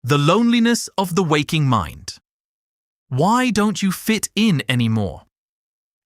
The loneliness of the waking mind. Why don't you fit in anymore?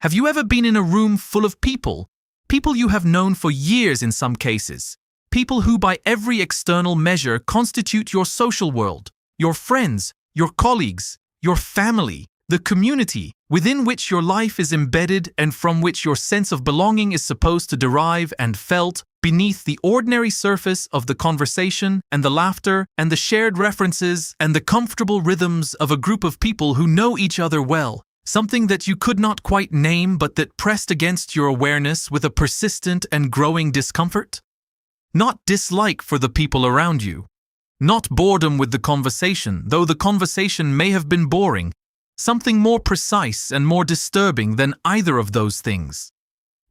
Have you ever been in a room full of people? People you have known for years in some cases. People who by every external measure constitute your social world, your friends, your colleagues, your family, the community within which your life is embedded and from which your sense of belonging is supposed to derive and felt beneath the ordinary surface of the conversation and the laughter and the shared references and the comfortable rhythms of a group of people who know each other well, something that you could not quite name but that pressed against your awareness with a persistent and growing discomfort? Not dislike for the people around you. Not boredom with the conversation, though the conversation may have been boring. Something more precise and more disturbing than either of those things.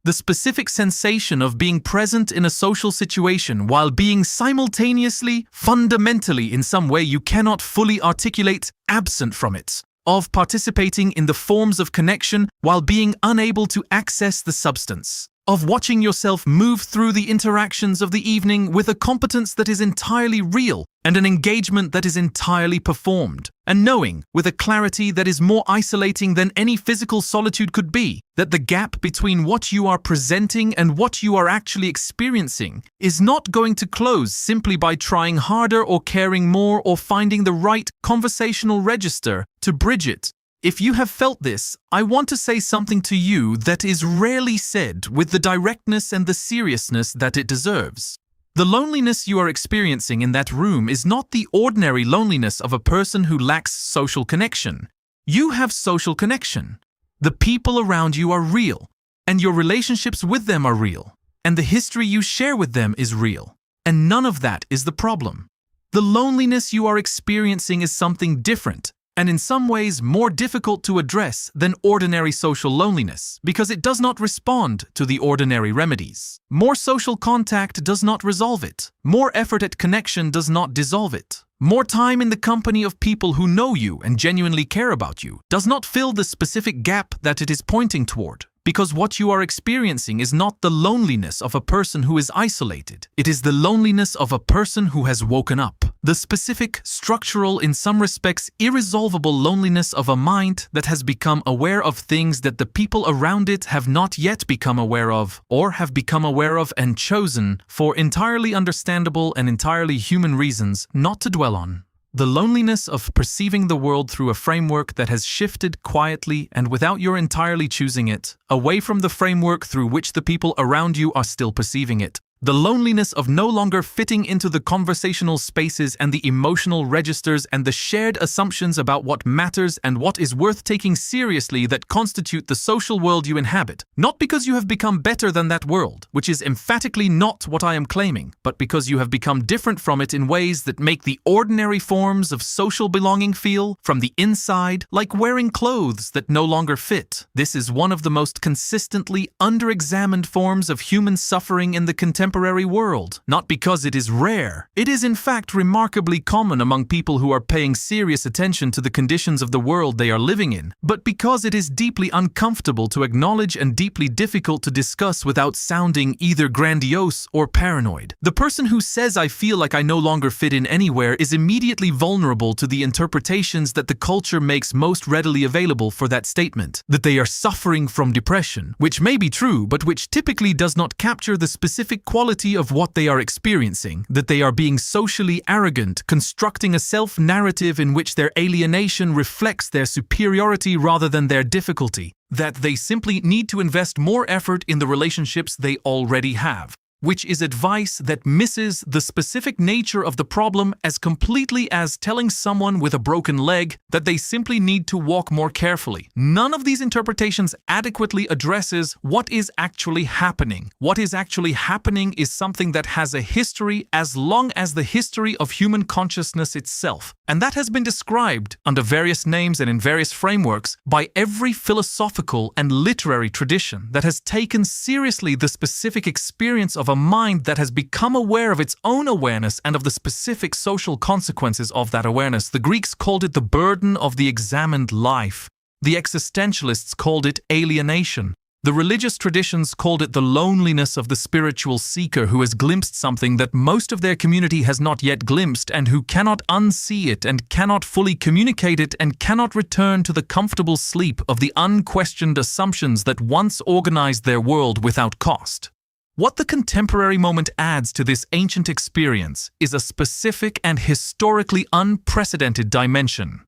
The specific sensation of being present in a social situation while being simultaneously, fundamentally in some way you cannot fully articulate, absent from it. Of participating in the forms of connection while being unable to access the substance. Of watching yourself move through the interactions of the evening with a competence that is entirely real and an engagement that is entirely performed, and knowing, with a clarity that is more isolating than any physical solitude could be, that the gap between what you are presenting and what you are actually experiencing is not going to close simply by trying harder or caring more or finding the right conversational register to bridge it. If you have felt this, I want to say something to you that is rarely said with the directness and the seriousness that it deserves. The loneliness you are experiencing in that room is not the ordinary loneliness of a person who lacks social connection. You have social connection. The people around you are real, and your relationships with them are real, and the history you share with them is real, and none of that is the problem. The loneliness you are experiencing is something different, and in some ways more difficult to address than ordinary social loneliness, because it does not respond to the ordinary remedies. More social contact does not resolve it. More effort at connection does not dissolve it. More time in the company of people who know you and genuinely care about you does not fill the specific gap that it is pointing toward. Because what you are experiencing is not the loneliness of a person who is isolated. It is the loneliness of a person who has woken up. The specific, structural, in some respects irresolvable loneliness of a mind that has become aware of things that the people around it have not yet become aware of, or have become aware of and chosen, for entirely understandable and entirely human reasons, not to dwell on. The loneliness of perceiving the world through a framework that has shifted quietly and without your entirely choosing it, away from the framework through which the people around you are still perceiving it. The loneliness of no longer fitting into the conversational spaces and the emotional registers and the shared assumptions about what matters and what is worth taking seriously that constitute the social world you inhabit. Not because you have become better than that world, which is emphatically not what I am claiming, but because you have become different from it in ways that make the ordinary forms of social belonging feel, from the inside, like wearing clothes that no longer fit. This is one of the most consistently under-examined forms of human suffering in the contemporary world, not because it is rare. It is in fact remarkably common among people who are paying serious attention to the conditions of the world they are living in, but because it is deeply uncomfortable to acknowledge and deeply difficult to discuss without sounding either grandiose or paranoid. The person who says I feel like I no longer fit in anywhere is immediately vulnerable to the interpretations that the culture makes most readily available for that statement, that they are suffering from depression, which may be true, but which typically does not capture the specific quality of what they are experiencing, that they are being socially arrogant, constructing a self-narrative in which their alienation reflects their superiority rather than their difficulty, that they simply need to invest more effort in the relationships they already have, which is advice that misses the specific nature of the problem as completely as telling someone with a broken leg that they simply need to walk more carefully. None of these interpretations adequately addresses what is actually happening. What is actually happening is something that has a history as long as the history of human consciousness itself, and that has been described under various names and in various frameworks by every philosophical and literary tradition that has taken seriously the specific experience of a mind that has become aware of its own awareness and of the specific social consequences of that awareness. The Greeks called it the burden of the examined life. The existentialists called it alienation. The religious traditions called it the loneliness of the spiritual seeker who has glimpsed something that most of their community has not yet glimpsed and who cannot unsee it and cannot fully communicate it and cannot return to the comfortable sleep of the unquestioned assumptions that once organized their world without cost. What the contemporary moment adds to this ancient experience is a specific and historically unprecedented dimension.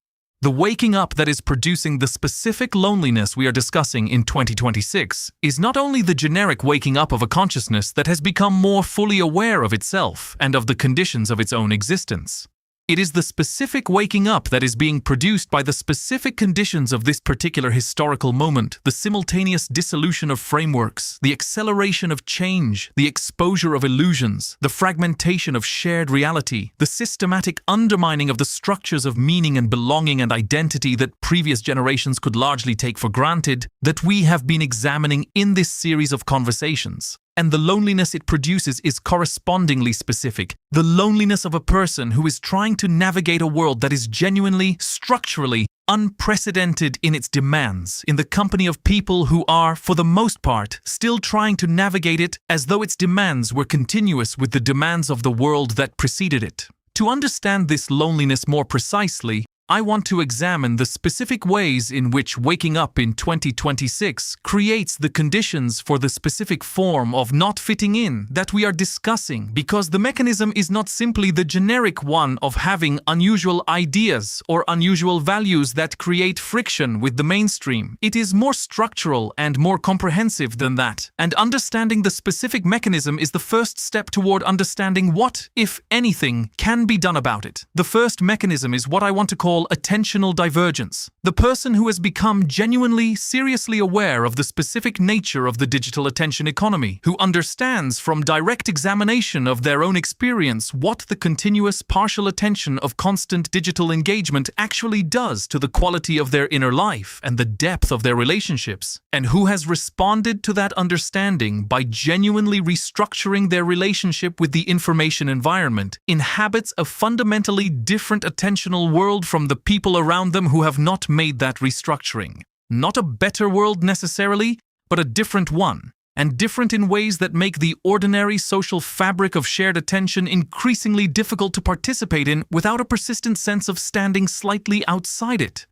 The waking up that is producing the specific loneliness we are discussing in 2026 is not only the generic waking up of a consciousness that has become more fully aware of itself and of the conditions of its own existence. It is the specific waking up that is being produced by the specific conditions of this particular historical moment, the simultaneous dissolution of frameworks, the acceleration of change, the exposure of illusions, the fragmentation of shared reality, the systematic undermining of the structures of meaning and belonging and identity that previous generations could largely take for granted, that we have been examining in this series of conversations. And the loneliness it produces is correspondingly specific. The loneliness of a person who is trying to navigate a world that is genuinely, structurally, unprecedented in its demands, in the company of people who are, for the most part, still trying to navigate it as though its demands were continuous with the demands of the world that preceded it. To understand this loneliness more precisely, I want to examine the specific ways in which waking up in 2026 creates the conditions for the specific form of not fitting in that we are discussing, because the mechanism is not simply the generic one of having unusual ideas or unusual values that create friction with the mainstream. It is more structural and more comprehensive than that, and understanding the specific mechanism is the first step toward understanding what, if anything, can be done about it. The first mechanism is what I want to call attentional divergence. The person who has become genuinely, seriously aware of the specific nature of the digital attention economy, who understands from direct examination of their own experience what the continuous partial attention of constant digital engagement actually does to the quality of their inner life and the depth of their relationships, and who has responded to that understanding by genuinely restructuring their relationship with the information environment, inhabits a fundamentally different attentional world from the people around them who have not made that restructuring. Not a better world necessarily, but a different one, and different in ways that make the ordinary social fabric of shared attention increasingly difficult to participate in without a persistent sense of standing slightly outside it.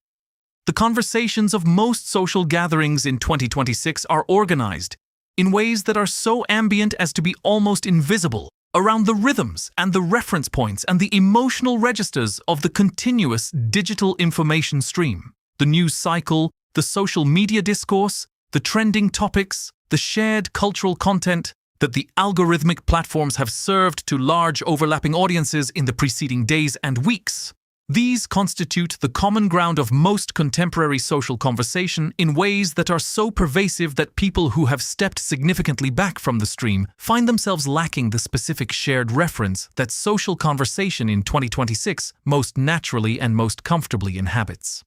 The conversations of most social gatherings in 2026 are organized in ways that are so ambient as to be almost invisible, around the rhythms and the reference points and the emotional registers of the continuous digital information stream. The news cycle, the social media discourse, the trending topics, the shared cultural content that the algorithmic platforms have served to large overlapping audiences in the preceding days and weeks. These constitute the common ground of most contemporary social conversation in ways that are so pervasive that people who have stepped significantly back from the stream find themselves lacking the specific shared reference that social conversation in 2026 most naturally and most comfortably inhabits.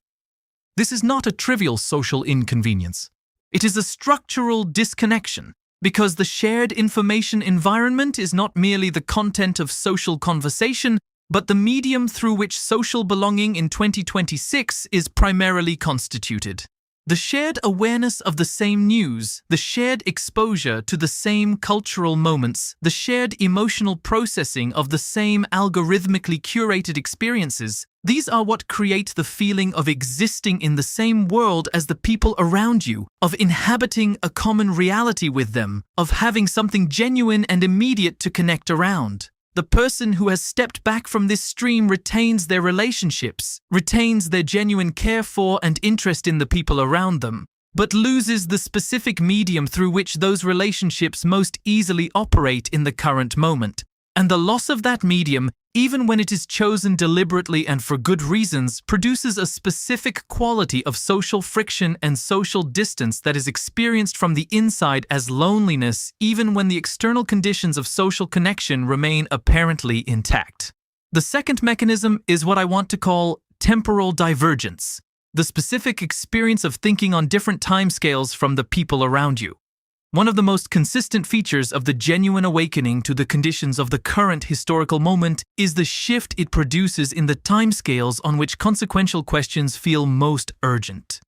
This is not a trivial social inconvenience. It is a structural disconnection, because the shared information environment is not merely the content of social conversation, but the medium through which social belonging in 2026 is primarily constituted. The shared awareness of the same news, the shared exposure to the same cultural moments, the shared emotional processing of the same algorithmically curated experiences, these are what create the feeling of existing in the same world as the people around you, of inhabiting a common reality with them, of having something genuine and immediate to connect around. The person who has stepped back from this stream retains their relationships, retains their genuine care for and interest in the people around them, but loses the specific medium through which those relationships most easily operate in the current moment. And the loss of that medium, even when it is chosen deliberately and for good reasons, produces a specific quality of social friction and social distance that is experienced from the inside as loneliness, even when the external conditions of social connection remain apparently intact. The second mechanism is what I want to call temporal divergence, the specific experience of thinking on different timescales from the people around you. One of the most consistent features of the genuine awakening to the conditions of the current historical moment is the shift it produces in the timescales on which consequential questions feel most urgent.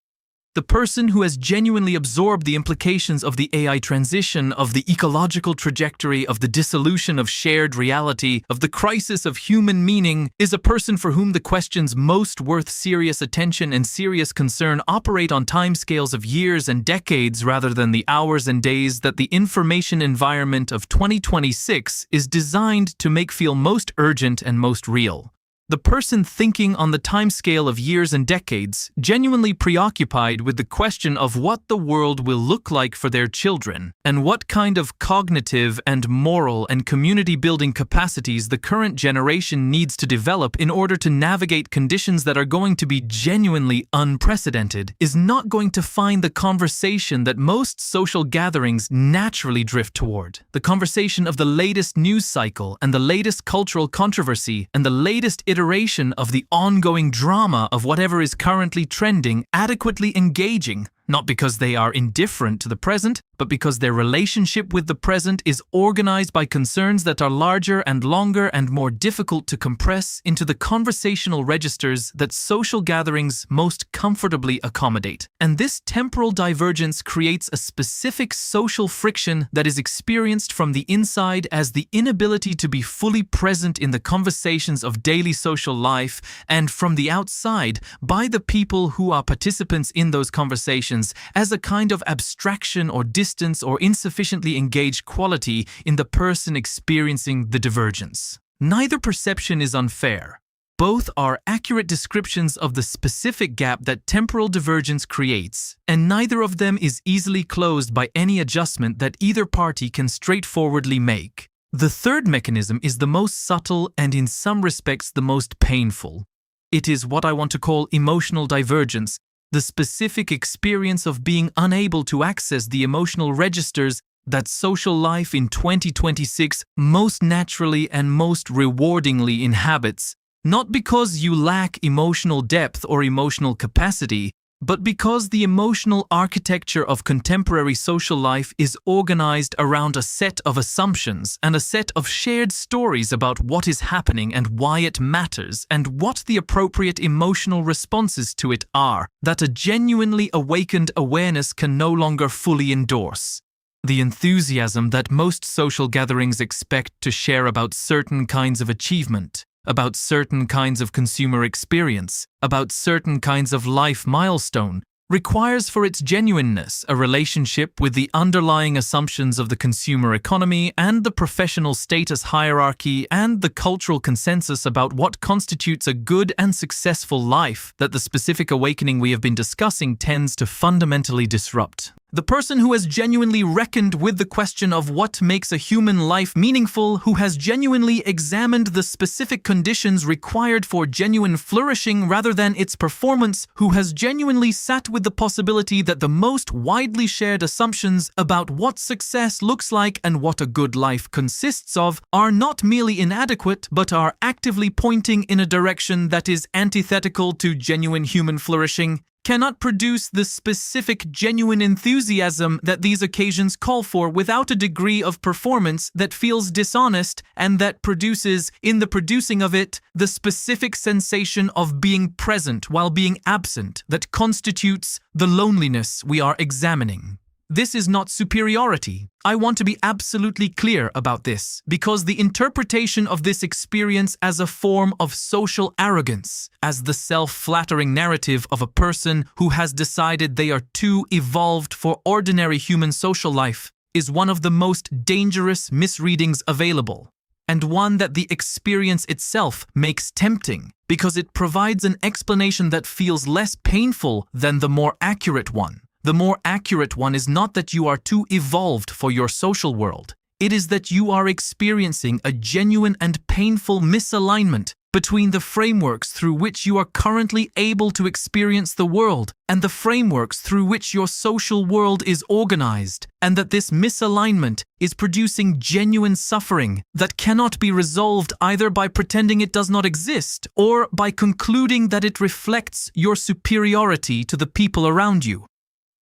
The person who has genuinely absorbed the implications of the AI transition, of the ecological trajectory, of the dissolution of shared reality, of the crisis of human meaning, is a person for whom the questions most worth serious attention and serious concern operate on timescales of years and decades rather than the hours and days that the information environment of 2026 is designed to make feel most urgent and most real. The person thinking on the timescale of years and decades, genuinely preoccupied with the question of what the world will look like for their children, and what kind of cognitive and moral and community-building capacities the current generation needs to develop in order to navigate conditions that are going to be genuinely unprecedented, is not going to find the conversation that most social gatherings naturally drift toward. The conversation of the latest news cycle and the latest cultural controversy and the latest iteration of the ongoing drama of whatever is currently trending, adequately engaging, not because they are indifferent to the present, but because their relationship with the present is organized by concerns that are larger and longer and more difficult to compress into the conversational registers that social gatherings most comfortably accommodate. And this temporal divergence creates a specific social friction that is experienced from the inside as the inability to be fully present in the conversations of daily social life, and from the outside by the people who are participants in those conversations as a kind of abstraction or distance or insufficiently engaged quality in the person experiencing the divergence. Neither perception is unfair. Both are accurate descriptions of the specific gap that temporal divergence creates, and neither of them is easily closed by any adjustment that either party can straightforwardly make. The third mechanism is the most subtle and in some respects the most painful. It is what I want to call emotional divergence, the specific experience of being unable to access the emotional registers that social life in 2026 most naturally and most rewardingly inhabits, not because you lack emotional depth or emotional capacity, but because the emotional architecture of contemporary social life is organized around a set of assumptions and a set of shared stories about what is happening and why it matters and what the appropriate emotional responses to it are, that a genuinely awakened awareness can no longer fully endorse. The enthusiasm that most social gatherings expect to share about certain kinds of achievement, about certain kinds of consumer experience, about certain kinds of life milestone, requires for its genuineness a relationship with the underlying assumptions of the consumer economy and the professional status hierarchy and the cultural consensus about what constitutes a good and successful life that the specific awakening we have been discussing tends to fundamentally disrupt. The person who has genuinely reckoned with the question of what makes a human life meaningful, who has genuinely examined the specific conditions required for genuine flourishing rather than its performance, who has genuinely sat with the possibility that the most widely shared assumptions about what success looks like and what a good life consists of are not merely inadequate, but are actively pointing in a direction that is antithetical to genuine human flourishing, cannot produce the specific genuine enthusiasm that these occasions call for without a degree of performance that feels dishonest and that produces, in the producing of it, the specific sensation of being present while being absent that constitutes the loneliness we are examining. This is not superiority. I want to be absolutely clear about this, because the interpretation of this experience as a form of social arrogance, as the self-flattering narrative of a person who has decided they are too evolved for ordinary human social life, is one of the most dangerous misreadings available, and one that the experience itself makes tempting, because it provides an explanation that feels less painful than the more accurate one. The more accurate one is not that you are too evolved for your social world. It is that you are experiencing a genuine and painful misalignment between the frameworks through which you are currently able to experience the world and the frameworks through which your social world is organized, and that this misalignment is producing genuine suffering that cannot be resolved either by pretending it does not exist or by concluding that it reflects your superiority to the people around you.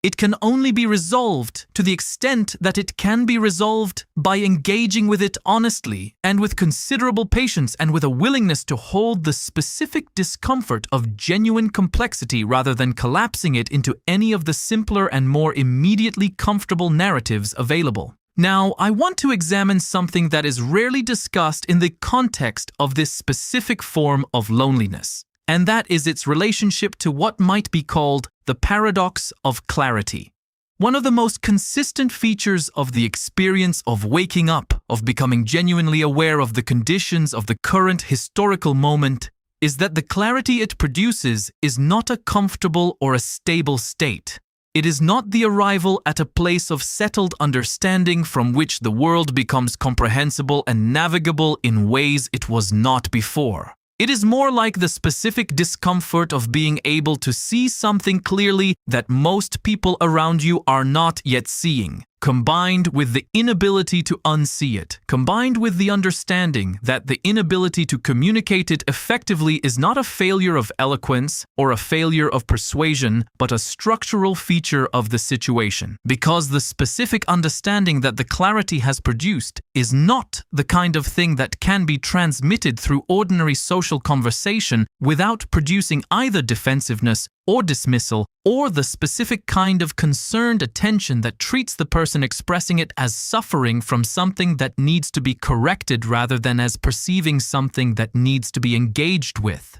It can only be resolved to the extent that it can be resolved by engaging with it honestly and with considerable patience and with a willingness to hold the specific discomfort of genuine complexity rather than collapsing it into any of the simpler and more immediately comfortable narratives available. Now, I want to examine something that is rarely discussed in the context of this specific form of loneliness, and that is its relationship to what might be called the paradox of clarity. One of the most consistent features of the experience of waking up, of becoming genuinely aware of the conditions of the current historical moment, is that the clarity it produces is not a comfortable or a stable state. It is not the arrival at a place of settled understanding from which the world becomes comprehensible and navigable in ways it was not before. It is more like the specific discomfort of being able to see something clearly that most people around you are not yet seeing, combined with the inability to unsee it, combined with the understanding that the inability to communicate it effectively is not a failure of eloquence or a failure of persuasion, but a structural feature of the situation, because the specific understanding that the clarity has produced is not the kind of thing that can be transmitted through ordinary social conversation without producing either defensiveness or dismissal, or the specific kind of concerned attention that treats the person expressing it as suffering from something that needs to be corrected rather than as perceiving something that needs to be engaged with.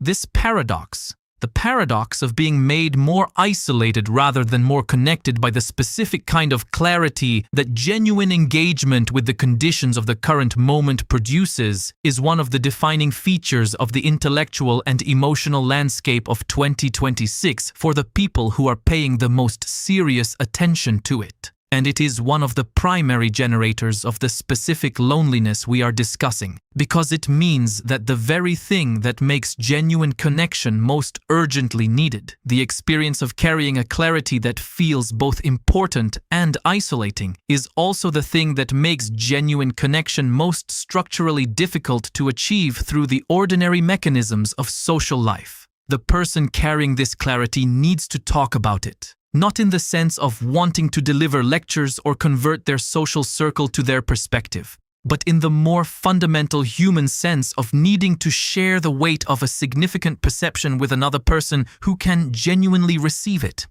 This paradox, the paradox of being made more isolated rather than more connected by the specific kind of clarity that genuine engagement with the conditions of the current moment produces, is one of the defining features of the intellectual and emotional landscape of 2026 for the people who are paying the most serious attention to it. And it is one of the primary generators of the specific loneliness we are discussing, because it means that the very thing that makes genuine connection most urgently needed, the experience of carrying a clarity that feels both important and isolating, is also the thing that makes genuine connection most structurally difficult to achieve through the ordinary mechanisms of social life. The person carrying this clarity needs to talk about it. Not in the sense of wanting to deliver lectures or convert their social circle to their perspective, but in the more fundamental human sense of needing to share the weight of a significant perception with another person who can genuinely receive it.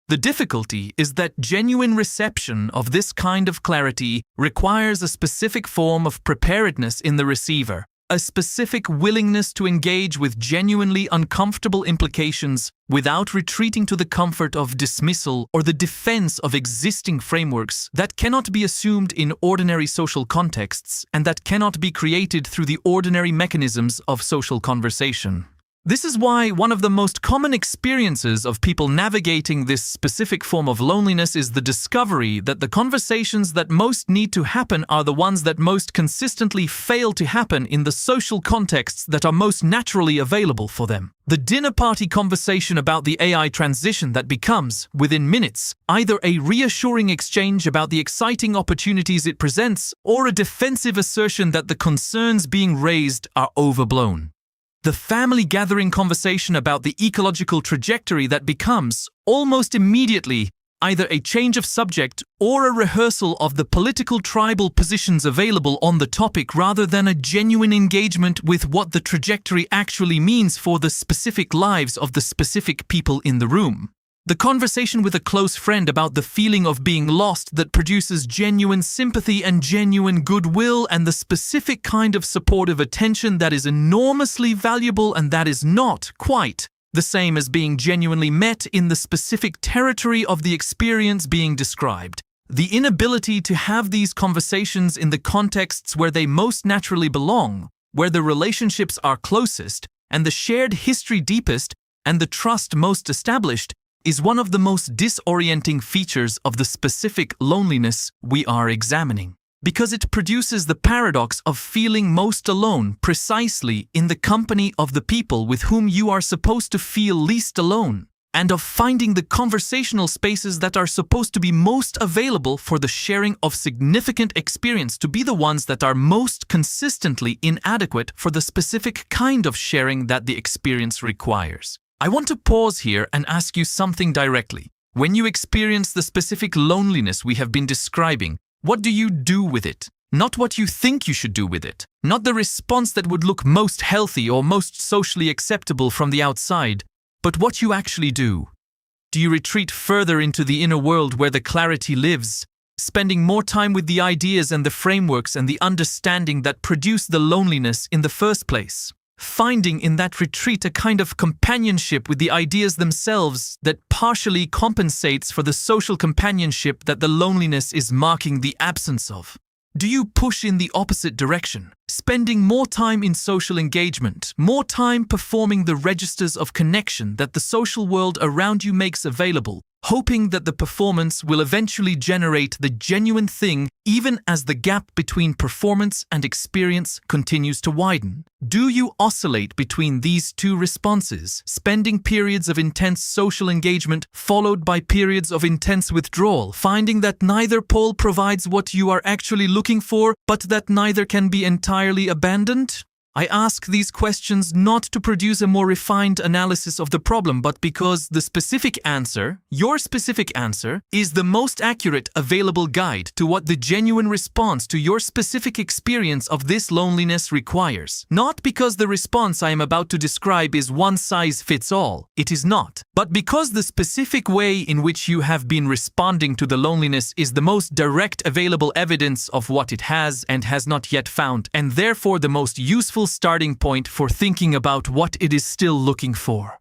The difficulty is that genuine reception of this kind of clarity requires a specific form of preparedness in the receiver, a specific willingness to engage with genuinely uncomfortable implications without retreating to the comfort of dismissal or the defense of existing frameworks that cannot be assumed in ordinary social contexts and that cannot be created through the ordinary mechanisms of social conversation. This is why one of the most common experiences of people navigating this specific form of loneliness is the discovery that the conversations that most need to happen are the ones that most consistently fail to happen in the social contexts that are most naturally available for them. The dinner party conversation about the AI transition that becomes, within minutes, either a reassuring exchange about the exciting opportunities it presents or a defensive assertion that the concerns being raised are overblown. The family gathering conversation about the ecological trajectory that becomes, almost immediately, either a change of subject or a rehearsal of the political tribal positions available on the topic rather than a genuine engagement with what the trajectory actually means for the specific lives of the specific people in the room. The conversation with a close friend about the feeling of being lost that produces genuine sympathy and genuine goodwill and the specific kind of supportive attention that is enormously valuable and that is not quite the same as being genuinely met in the specific territory of the experience being described. The inability to have these conversations in the contexts where they most naturally belong, where the relationships are closest and the shared history deepest and the trust most established, is one of the most disorienting features of the specific loneliness we are examining, because it produces the paradox of feeling most alone precisely in the company of the people with whom you are supposed to feel least alone, and of finding the conversational spaces that are supposed to be most available for the sharing of significant experience to be the ones that are most consistently inadequate for the specific kind of sharing that the experience requires. I want to pause here and ask you something directly. When you experience the specific loneliness we have been describing, what do you do with it? Not what you think you should do with it. Not the response that would look most healthy or most socially acceptable from the outside, but what you actually do. Do you retreat further into the inner world where the clarity lives, spending more time with the ideas and the frameworks and the understanding that produce the loneliness in the first place? Finding in that retreat a kind of companionship with the ideas themselves that partially compensates for the social companionship that the loneliness is marking the absence of. Do you push in the opposite direction, spending more time in social engagement, more time performing the registers of connection that the social world around you makes available, hoping that the performance will eventually generate the genuine thing even as the gap between performance and experience continues to widen? Do you oscillate between these two responses, spending periods of intense social engagement followed by periods of intense withdrawal, finding that neither pole provides what you are actually looking for, but that neither can be entirely abandoned? I ask these questions not to produce a more refined analysis of the problem, but because the specific answer, your specific answer, is the most accurate available guide to what the genuine response to your specific experience of this loneliness requires. Not because the response I am about to describe is one size fits all. It is not. But because the specific way in which you have been responding to the loneliness is the most direct available evidence of what it has and has not yet found, and therefore the most useful starting point for thinking about what it is still looking for.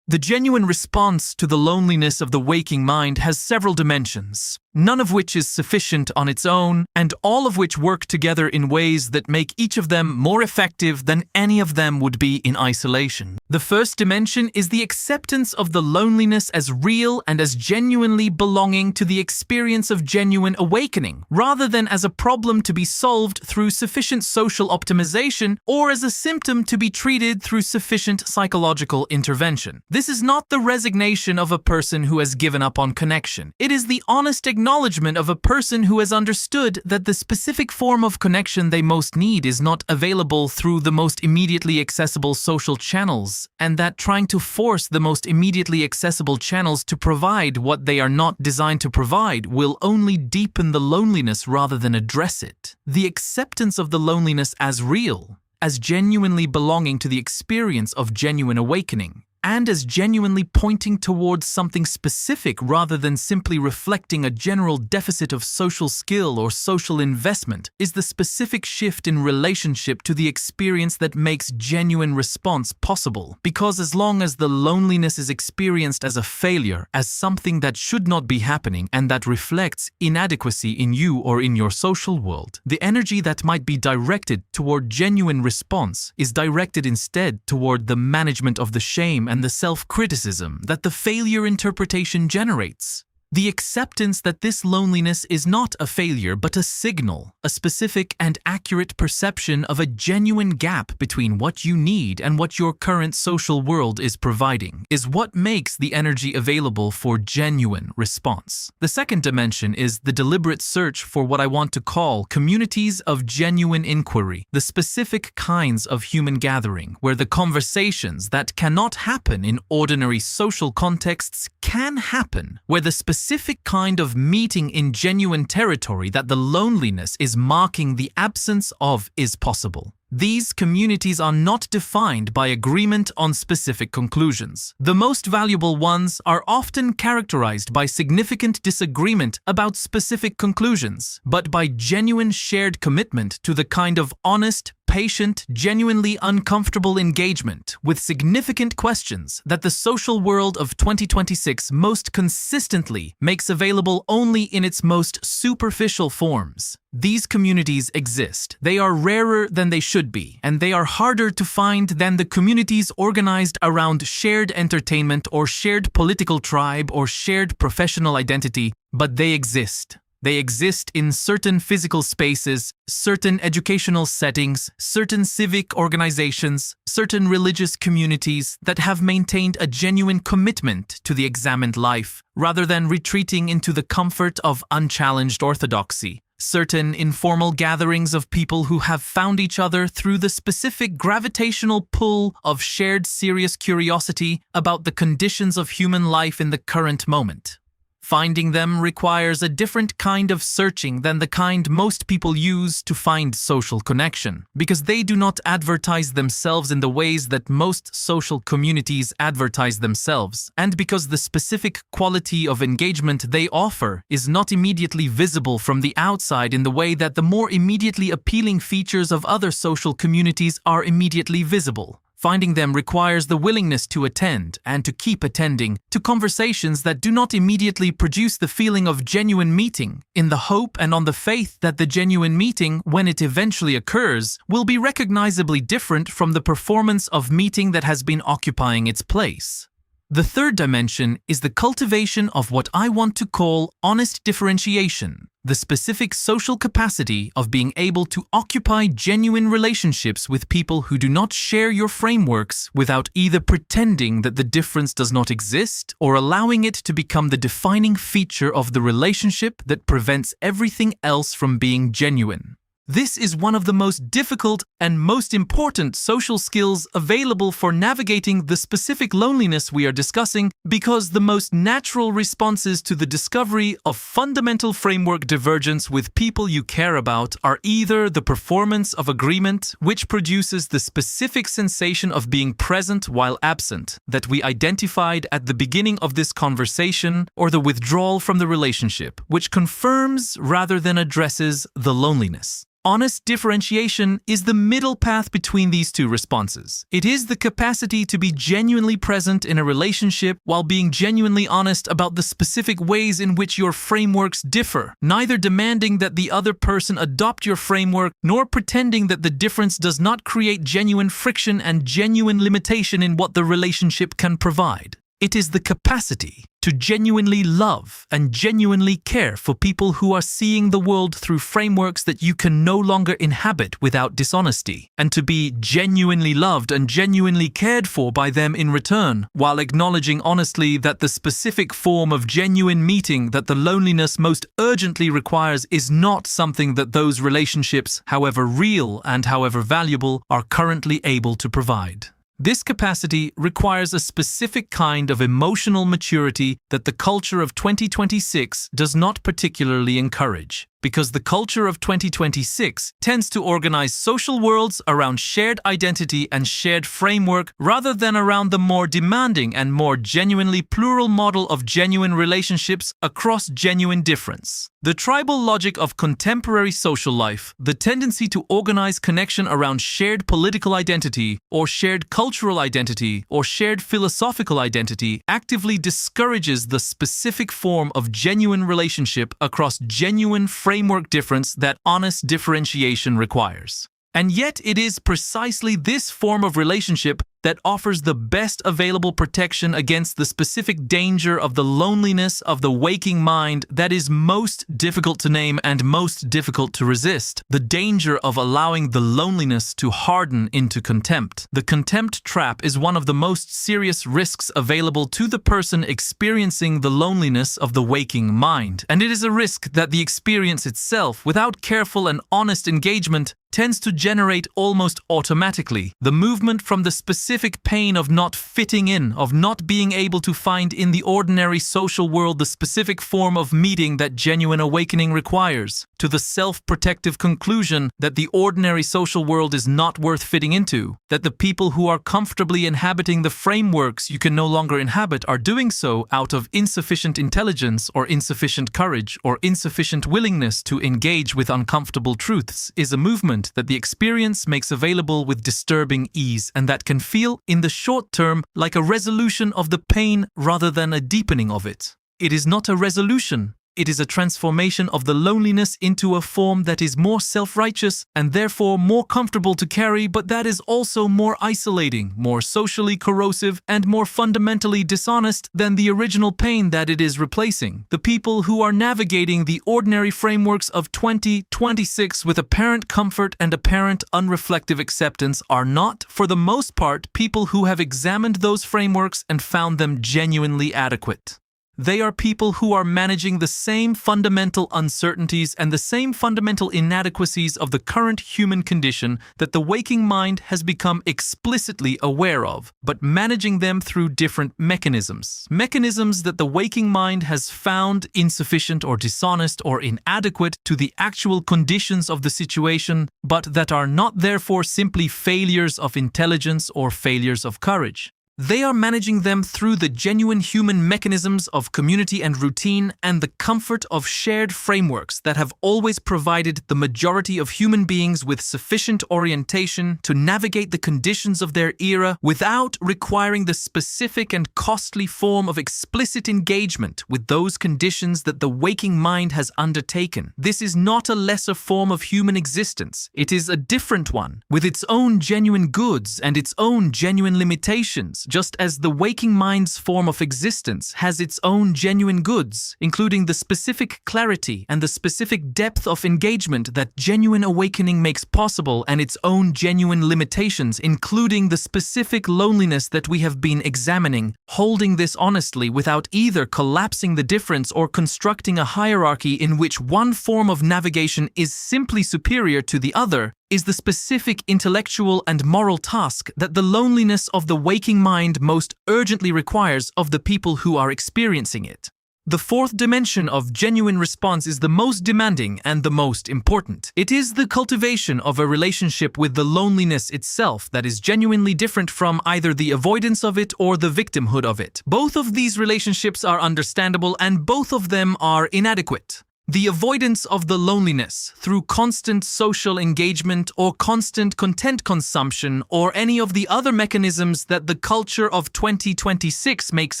The genuine response to the loneliness of the waking mind has several dimensions, none of which is sufficient on its own, and all of which work together in ways that make each of them more effective than any of them would be in isolation. The first dimension is the acceptance of the loneliness as real and as genuinely belonging to the experience of genuine awakening, rather than as a problem to be solved through sufficient social optimization or as a symptom to be treated through sufficient psychological intervention. This is not the resignation of a person who has given up on connection. It is the honest acknowledgement of a person who has understood that the specific form of connection they most need is not available through the most immediately accessible social channels, and that trying to force the most immediately accessible channels to provide what they are not designed to provide will only deepen the loneliness rather than address it. The acceptance of the loneliness as real, as genuinely belonging to the experience of genuine awakening, and as genuinely pointing towards something specific rather than simply reflecting a general deficit of social skill or social investment, is the specific shift in relationship to the experience that makes genuine response possible. Because as long as the loneliness is experienced as a failure, as something that should not be happening and that reflects inadequacy in you or in your social world, the energy that might be directed toward genuine response is directed instead toward the management of the shame and the self-criticism that the failure interpretation generates. The acceptance that this loneliness is not a failure but a signal, a specific and accurate perception of a genuine gap between what you need and what your current social world is providing, is what makes the energy available for genuine response. The second dimension is the deliberate search for what I want to call communities of genuine inquiry, the specific kinds of human gathering where the conversations that cannot happen in ordinary social contexts can happen, where the specific kind of meeting in genuine territory that the loneliness is marking the absence of is possible. These communities are not defined by agreement on specific conclusions. The most valuable ones are often characterized by significant disagreement about specific conclusions, but by genuine shared commitment to the kind of honest, patient, genuinely uncomfortable engagement with significant questions that the social world of 2026 most consistently makes available only in its most superficial forms. These communities exist. They are rarer than they should be, and they are harder to find than the communities organized around shared entertainment or shared political tribe or shared professional identity, but they exist. They exist in certain physical spaces, certain educational settings, certain civic organizations, certain religious communities that have maintained a genuine commitment to the examined life, rather than retreating into the comfort of unchallenged orthodoxy. Certain informal gatherings of people who have found each other through the specific gravitational pull of shared serious curiosity about the conditions of human life in the current moment. Finding them requires a different kind of searching than the kind most people use to find social connection, because they do not advertise themselves in the ways that most social communities advertise themselves, and because the specific quality of engagement they offer is not immediately visible from the outside in the way that the more immediately appealing features of other social communities are immediately visible. Finding them requires the willingness to attend and to keep attending to conversations that do not immediately produce the feeling of genuine meeting, in the hope and on the faith that the genuine meeting, when it eventually occurs, will be recognizably different from the performance of meeting that has been occupying its place. The third dimension is the cultivation of what I want to call honest differentiation, the specific social capacity of being able to occupy genuine relationships with people who do not share your frameworks without either pretending that the difference does not exist or allowing it to become the defining feature of the relationship that prevents everything else from being genuine. This is one of the most difficult and most important social skills available for navigating the specific loneliness we are discussing, because the most natural responses to the discovery of fundamental framework divergence with people you care about are either the performance of agreement, which produces the specific sensation of being present while absent that we identified at the beginning of this conversation, or the withdrawal from the relationship, which confirms rather than addresses the loneliness. Honest differentiation is the middle path between these two responses. It is the capacity to be genuinely present in a relationship while being genuinely honest about the specific ways in which your frameworks differ, neither demanding that the other person adopt your framework nor pretending that the difference does not create genuine friction and genuine limitation in what the relationship can provide. It is the capacity to genuinely love and genuinely care for people who are seeing the world through frameworks that you can no longer inhabit without dishonesty, and to be genuinely loved and genuinely cared for by them in return, while acknowledging honestly that the specific form of genuine meeting that the loneliness most urgently requires is not something that those relationships, however real and however valuable, are currently able to provide. This capacity requires a specific kind of emotional maturity that the culture of 2026 does not particularly encourage, because the culture of 2026 tends to organize social worlds around shared identity and shared framework rather than around the more demanding and more genuinely plural model of genuine relationships across genuine difference. The tribal logic of contemporary social life, the tendency to organize connection around shared political identity or shared cultural identity or shared philosophical identity, actively discourages the specific form of genuine relationship across genuine framework difference that honest differentiation requires. And yet it is precisely this form of relationship that offers the best available protection against the specific danger of the loneliness of the waking mind that is most difficult to name and most difficult to resist, the danger of allowing the loneliness to harden into contempt. The contempt trap is one of the most serious risks available to the person experiencing the loneliness of the waking mind, and it is a risk that the experience itself, without careful and honest engagement, tends to generate almost automatically. The movement from the specific pain of not fitting in, of not being able to find in the ordinary social world the specific form of meeting that genuine awakening requires, to the self-protective conclusion that the ordinary social world is not worth fitting into, that the people who are comfortably inhabiting the frameworks you can no longer inhabit are doing so out of insufficient intelligence or insufficient courage or insufficient willingness to engage with uncomfortable truths, is a movement that the experience makes available with disturbing ease, and that can feel, in the short term, like a resolution of the pain rather than a deepening of it. It is not a resolution. It is a transformation of the loneliness into a form that is more self-righteous and therefore more comfortable to carry, but that is also more isolating, more socially corrosive, and more fundamentally dishonest than the original pain that it is replacing. The people who are navigating the ordinary frameworks of 2026 with apparent comfort and apparent unreflective acceptance are not, for the most part, people who have examined those frameworks and found them genuinely adequate. They are people who are managing the same fundamental uncertainties and the same fundamental inadequacies of the current human condition that the waking mind has become explicitly aware of, but managing them through different mechanisms. Mechanisms that the waking mind has found insufficient or dishonest or inadequate to the actual conditions of the situation, but that are not therefore simply failures of intelligence or failures of courage. They are managing them through the genuine human mechanisms of community and routine and the comfort of shared frameworks that have always provided the majority of human beings with sufficient orientation to navigate the conditions of their era without requiring the specific and costly form of explicit engagement with those conditions that the waking mind has undertaken. This is not a lesser form of human existence. It is a different one, with its own genuine goods and its own genuine limitations. Just as the waking mind's form of existence has its own genuine goods, including the specific clarity and the specific depth of engagement that genuine awakening makes possible, and its own genuine limitations, including the specific loneliness that we have been examining. Holding this honestly without either collapsing the difference or constructing a hierarchy in which one form of navigation is simply superior to the other, is the specific intellectual and moral task that the loneliness of the waking mind most urgently requires of the people who are experiencing it. The fourth dimension of genuine response is the most demanding and the most important. It is the cultivation of a relationship with the loneliness itself that is genuinely different from either the avoidance of it or the victimhood of it. Both of these relationships are understandable and both of them are inadequate. The avoidance of the loneliness through constant social engagement or constant content consumption or any of the other mechanisms that the culture of 2026 makes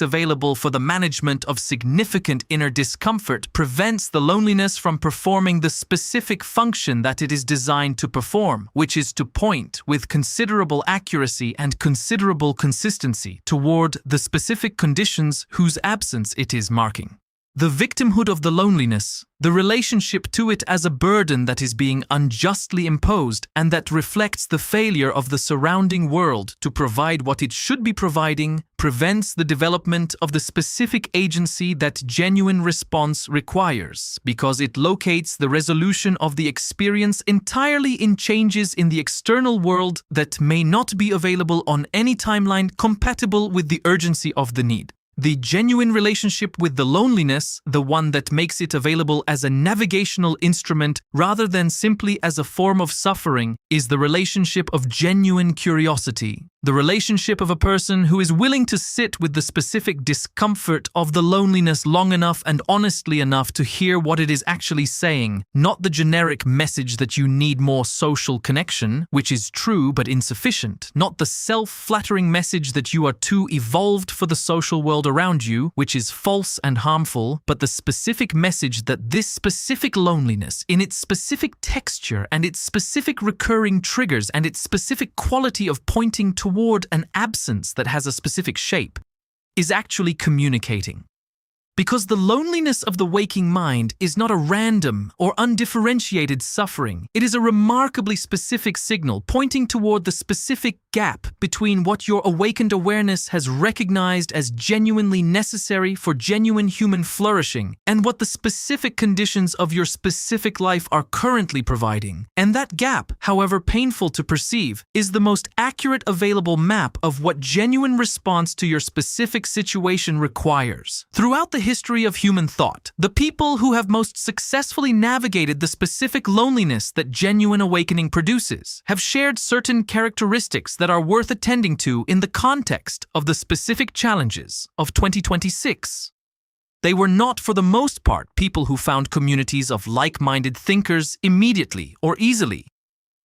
available for the management of significant inner discomfort prevents the loneliness from performing the specific function that it is designed to perform, which is to point with considerable accuracy and considerable consistency toward the specific conditions whose absence it is marking. The victimhood of the loneliness, the relationship to it as a burden that is being unjustly imposed and that reflects the failure of the surrounding world to provide what it should be providing, prevents the development of the specific agency that genuine response requires, because it locates the resolution of the experience entirely in changes in the external world that may not be available on any timeline compatible with the urgency of the need. The genuine relationship with the loneliness, the one that makes it available as a navigational instrument rather than simply as a form of suffering, is the relationship of genuine curiosity. The relationship of a person who is willing to sit with the specific discomfort of the loneliness long enough and honestly enough to hear what it is actually saying, not the generic message that you need more social connection, which is true but insufficient, not the self-flattering message that you are too evolved for the social world around you, which is false and harmful, but the specific message that this specific loneliness, in its specific texture and its specific recurring triggers and its specific quality of pointing toward an absence that has a specific shape, is actually communicating. Because the loneliness of the waking mind is not a random or undifferentiated suffering. It is a remarkably specific signal pointing toward the specific gap between what your awakened awareness has recognized as genuinely necessary for genuine human flourishing and what the specific conditions of your specific life are currently providing. And that gap, however painful to perceive, is the most accurate available map of what genuine response to your specific situation requires. Throughout the history of human thought, the people who have most successfully navigated the specific loneliness that genuine awakening produces have shared certain characteristics that are worth attending to in the context of the specific challenges of 2026. They were not, for the most part, people who found communities of like-minded thinkers immediately or easily.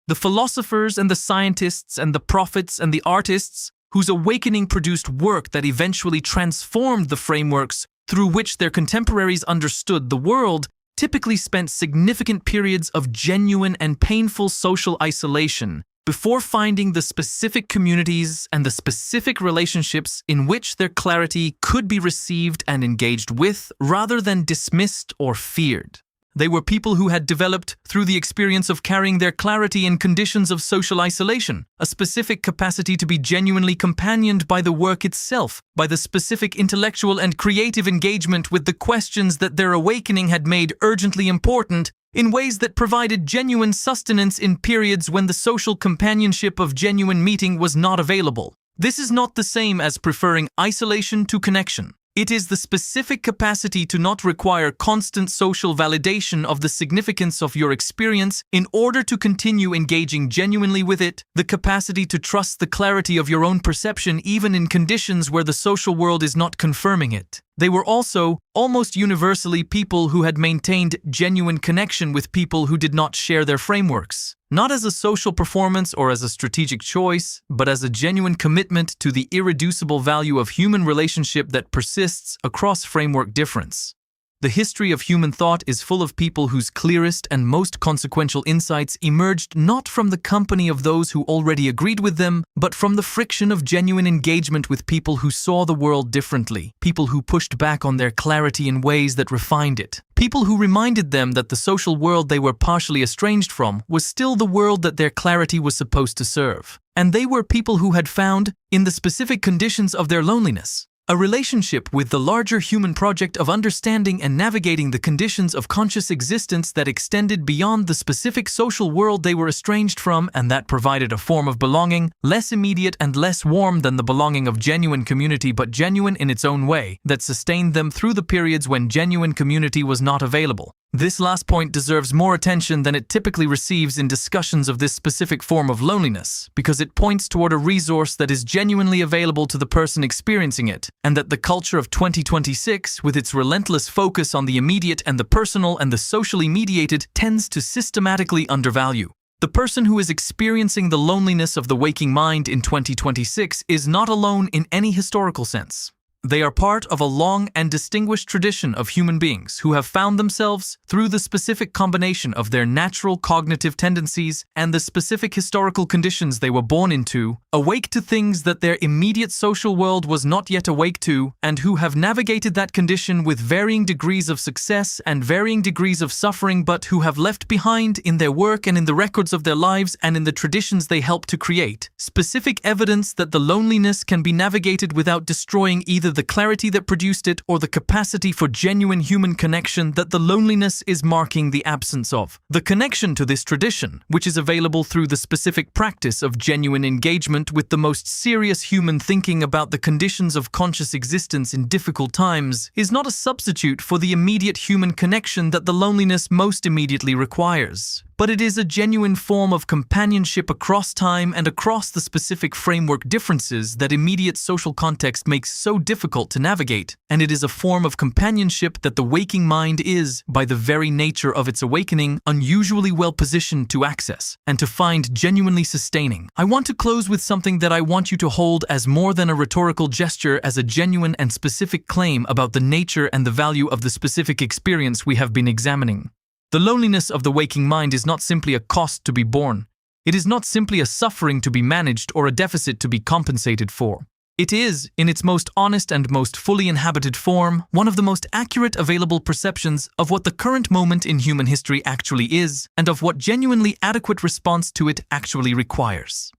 The philosophers and the scientists and the prophets and the artists whose awakening produced work that eventually transformed the frameworks through which their contemporaries understood the world, typically spent significant periods of genuine and painful social isolation before finding the specific communities and the specific relationships in which their clarity could be received and engaged with rather than dismissed or feared. They were people who had developed, through the experience of carrying their clarity in conditions of social isolation, a specific capacity to be genuinely companioned by the work itself, by the specific intellectual and creative engagement with the questions that their awakening had made urgently important, in ways that provided genuine sustenance in periods when the social companionship of genuine meeting was not available. This is not the same as preferring isolation to connection. It is the specific capacity to not require constant social validation of the significance of your experience in order to continue engaging genuinely with it, the capacity to trust the clarity of your own perception even in conditions where the social world is not confirming it. They were also, almost universally, people who had maintained genuine connection with people who did not share their frameworks, not as a social performance or as a strategic choice, but as a genuine commitment to the irreducible value of human relationship that persists across framework difference. The history of human thought is full of people whose clearest and most consequential insights emerged not from the company of those who already agreed with them, but from the friction of genuine engagement with people who saw the world differently, people who pushed back on their clarity in ways that refined it, people who reminded them that the social world they were partially estranged from was still the world that their clarity was supposed to serve. And they were people who had found, in the specific conditions of their loneliness, a relationship with the larger human project of understanding and navigating the conditions of conscious existence that extended beyond the specific social world they were estranged from, and that provided a form of belonging, less immediate and less warm than the belonging of genuine community, but genuine in its own way, that sustained them through the periods when genuine community was not available. This last point deserves more attention than it typically receives in discussions of this specific form of loneliness, because it points toward a resource that is genuinely available to the person experiencing it, and that the culture of 2026, with its relentless focus on the immediate and the personal and the socially mediated, tends to systematically undervalue. The person who is experiencing the loneliness of the waking mind in 2026 is not alone in any historical sense. They are part of a long and distinguished tradition of human beings who have found themselves, through the specific combination of their natural cognitive tendencies and the specific historical conditions they were born into, awake to things that their immediate social world was not yet awake to, and who have navigated that condition with varying degrees of success and varying degrees of suffering, but who have left behind, in their work and in the records of their lives and in the traditions they helped to create, specific evidence that the loneliness can be navigated without destroying either the clarity that produced it or the capacity for genuine human connection that the loneliness is marking the absence of. The connection to this tradition, which is available through the specific practice of genuine engagement with the most serious human thinking about the conditions of conscious existence in difficult times, is not a substitute for the immediate human connection that the loneliness most immediately requires. But it is a genuine form of companionship across time and across the specific framework differences that immediate social context makes so difficult to navigate, and it is a form of companionship that the waking mind is, by the very nature of its awakening, unusually well positioned to access and to find genuinely sustaining. I want to close with something that I want you to hold as more than a rhetorical gesture, as a genuine and specific claim about the nature and the value of the specific experience we have been examining. The loneliness of the waking mind is not simply a cost to be borne. It is not simply a suffering to be managed or a deficit to be compensated for. It is, in its most honest and most fully inhabited form, one of the most accurate available perceptions of what the current moment in human history actually is, and of what genuinely adequate response to it actually requires.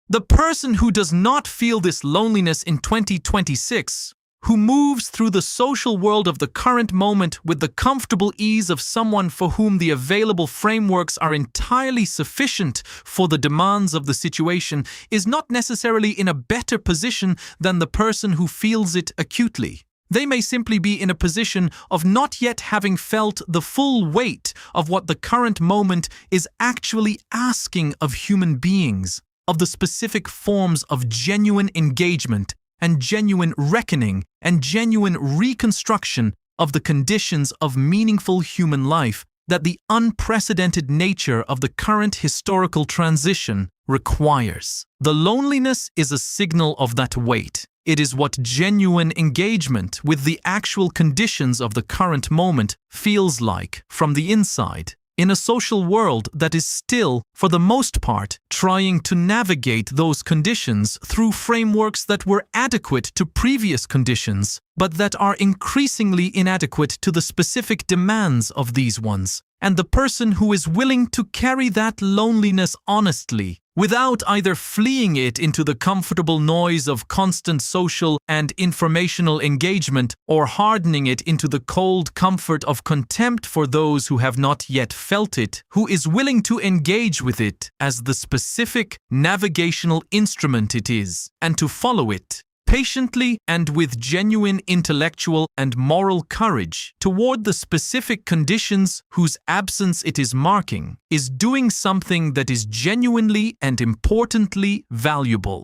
The person who does not feel this loneliness in 2026, who moves through the social world of the current moment with the comfortable ease of someone for whom the available frameworks are entirely sufficient for the demands of the situation, is not necessarily in a better position than the person who feels it acutely. They may simply be in a position of not yet having felt the full weight of what the current moment is actually asking of human beings, of the specific forms of genuine engagement and genuine reckoning and genuine reconstruction of the conditions of meaningful human life that the unprecedented nature of the current historical transition requires. The loneliness is a signal of that weight. It is what genuine engagement with the actual conditions of the current moment feels like from the inside. In a social world that is still, for the most part, trying to navigate those conditions through frameworks that were adequate to previous conditions, but that are increasingly inadequate to the specific demands of these ones, and the person who is willing to carry that loneliness honestly, without either fleeing it into the comfortable noise of constant social and informational engagement or hardening it into the cold comfort of contempt for those who have not yet felt it, who is willing to engage with it as the specific navigational instrument it is, and to follow it patiently and with genuine intellectual and moral courage toward the specific conditions whose absence it is marking, is doing something that is genuinely and importantly valuable.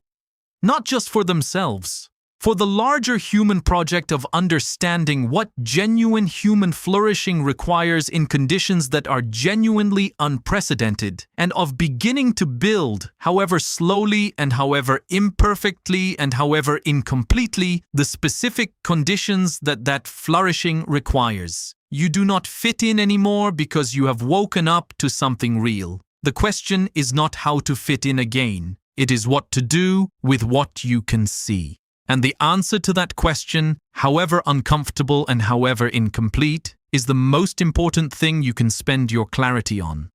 Not just for themselves, for the larger human project of understanding what genuine human flourishing requires in conditions that are genuinely unprecedented, and of beginning to build, however slowly and however imperfectly and however incompletely, the specific conditions that that flourishing requires. You do not fit in anymore because you have woken up to something real. The question is not how to fit in again. It is what to do with what you can see. And the answer to that question, however uncomfortable and however incomplete, is the most important thing you can spend your clarity on.